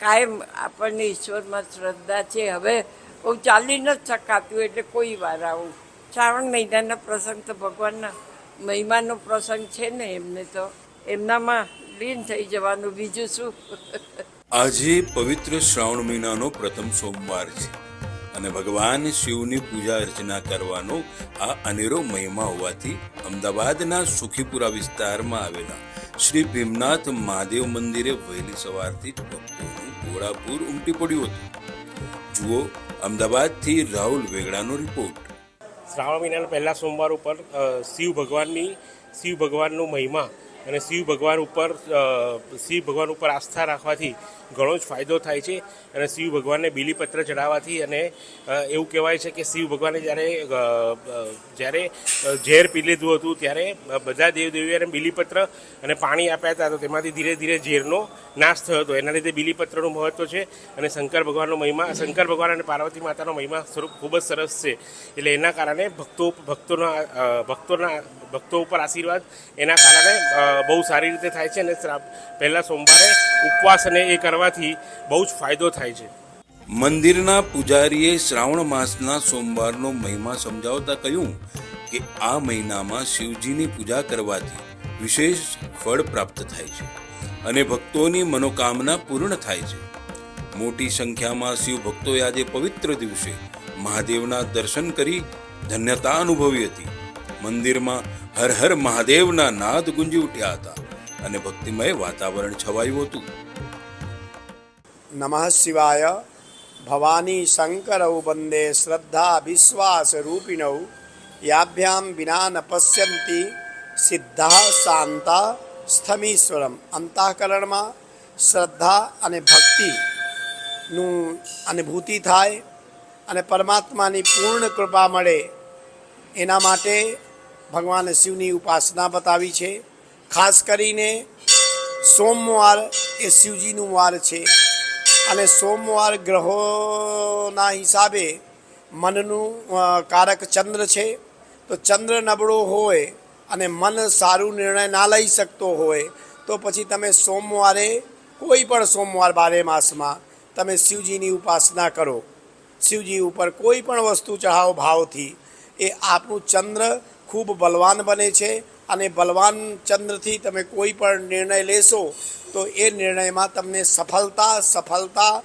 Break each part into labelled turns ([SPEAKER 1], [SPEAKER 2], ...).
[SPEAKER 1] કાયમ આપણને ઈશ્વરમાં શ્રદ્ધા છે. હવે બહુ ચાલી નથી શકાતું એટલે કોઈ વાર આવું. શ્રાવણ મહિનાના પ્રસંગ તો ભગવાનના મહિમાનો પ્રસંગ છે ને, એમને તો એમનામાં લીન થઈ જવાનું, બીજું શું.
[SPEAKER 2] આજે પવિત્ર શ્રાવણ મહિનાનો પ્રથમ સોમવાર છે અને ભગવાન શિવની પૂજા અર્ચના કરવાનો આ અનેરો મહિમા હોવાથી અમદાવાદના સુખીપુરા વિસ્તારમાં આવેલા શ્રી ભીમનાથ મહાદેવ મંદિરે વહેલી સવારથી જ ભક્તોનું ઘોડાપૂર ઉમટી પડ્યું હતું. જુઓ અમદાવાદથી રાહુલ વેગડાનો રિપોર્ટ.
[SPEAKER 3] શ્રાવણ મહિનાના પહેલા સોમવાર ઉપર શિવ ભગવાનનો મહિમા અને શિવ ભગવાન ઉપર આસ્થા રાખવાથી ઘણો જ ફાયદો થાય છે. અને શિવ ભગવાનને બીલીપત્ર ચડાવવાથી અને એવું કહેવાય છે કે શિવ ભગવાને જ્યારે ઝેર પી લીધું હતું ત્યારે બધા દેવદેવીઓને બીલીપત્ર અને પાણી આપ્યા હતા, તો તેમાંથી ધીરે ધીરે ઝેરનો નાશ થયો હતો. એના લીધે બીલીપત્રનું મહત્ત્વ છે. અને શંકર ભગવાન અને પાર્વતી માતાનો મહિમા સ્વરૂપ ખૂબ જ સરસ છે. એટલે એના કારણે ભક્તો ઉપર આશીર્વાદ એના કારણે બહુ સારી રીતે થાય છે. અને પહેલા સોમવારે ઉપવાસ અને એ કરવાથી બહુ જ ફાયદો થાય છે.
[SPEAKER 2] મંદિરના પૂજારીએ શ્રાવણ માસના સોમવારનો મહિમા સમજાવતા કહ્યું કે આ મહિનામાં શિવજીની પૂજા કરવાથી વિશેષ ફળ પ્રાપ્ત થાય છે અને ભક્તોની મનોકામના પૂર્ણ થાય છે. મોટી સંખ્યામાં શિવ ભક્તોએ આજે પવિત્ર દિવસે મહાદેવના દર્શન કરી ધન્યતા અનુભવી હતી. મંદિરમાં હર હર મહાદેવના નાદ ગુંજી ઉઠ્યા હતા અને ભક્તિમય વાતાવરણ છવાયું હતું.
[SPEAKER 4] નમઃ શિવાય. ભવાની શંકરૌ વંદે શ્રદ્ધા વિશ્વાસ રૂપિણૌ યાભ્યામ વિના ન પશ્યંતિ સિદ્ધા શાંતા સ્થમીશ્વરમ. અંતઃકરણમાં શ્રદ્ધા અને ભક્તિનું અનુભૂતિ થાય અને પરમાત્માની પૂર્ણ કૃપા મળે એના માટે ભગવાન શિવની ઉપાસના બતાવી છે. ખાસ કરીને સોમવાર એ શિવજીનું વાર છે અને સોમવાર ગ્રહોના હિસાબે મનનું કારક ચંદ્ર છે. તો ચંદ્ર નબળો હોય અને મન સારું નિર્ણય ના લઈ શકતો હોય તો પછી તમે સોમવારે કોઈ પણ સોમવાર 12 માસમાં તમે શિવજીની ઉપાસના કરો, શિવજી ઉપર કોઈ પણ વસ્તુ ચઢાવો ભાવથી, એ આપણું ચંદ્ર ખૂબ બલવાન બને છે. અને બલવાન ચંદ્રથી તમે કોઈ પણ નિર્ણય લેશો તો એ નિર્ણયમાં તમને સફળતા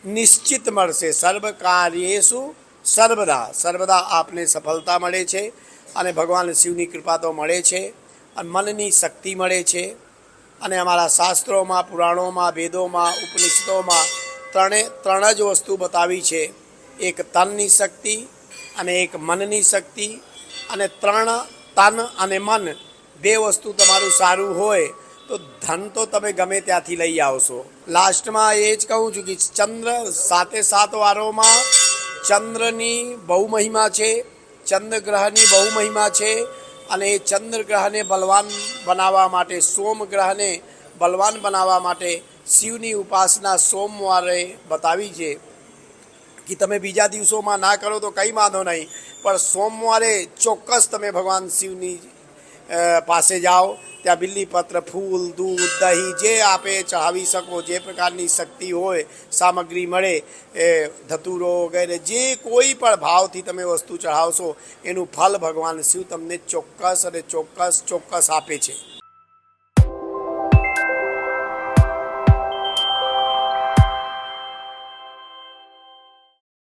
[SPEAKER 4] નિશ્ચિત મળશે. સર્વ કાર્યેષુ સર્વદા આપને સફળતા મળે છે અને ભગવાન શિવની કૃપા તો મળે છે અને મનની શક્તિ મળે છે. અને અમારા શાસ્ત્રોમાં, પુરાણોમાં, વેદોમાં, ઉપનિષદોમાં ત્રણ જ વસ્તુ બતાવી છે. એક તનની શક્તિ અને એક મનની શક્તિ. અને તન અને મન બે વસ્તુ તમારું સારું હોય તો ધન તો તમે ગમે ત્યાંથી લઈ આવશો. લાસ્ટમાં એ જ કહું છું કે ચંદ્ર 7 વારોમાં ચંદ્રની બહુ મહિમા છે, ચંદ્રગ્રહની બહુ મહિમા છે. અને એ ચંદ્રગ્રહને બલવાન બનાવવા માટે, સોમગ્રહને બલવાન બનાવવા માટે શિવની ઉપાસના સોમવારે બતાવી છે. કે તમે બીજા દિવસોમાં ના કરો તો કંઈ વાંધો નહીં, પણ સોમવારે ચોક્કસ તમે ભગવાન શિવની પાસે જાઓ. ત્યાં બિલ્લીપત્ર, ફૂલ, દૂધ, દહીં જે આપે ચઢાવી શકો, જે પ્રકારની શક્તિ હોય, સામગ્રી મળે, એ ધતુરો વગેરે જે કોઈ પણ ભાવથી તમે વસ્તુ ચઢાવશો એનું ફલ ભગવાન શિવ તમને ચોક્કસ આપે છે.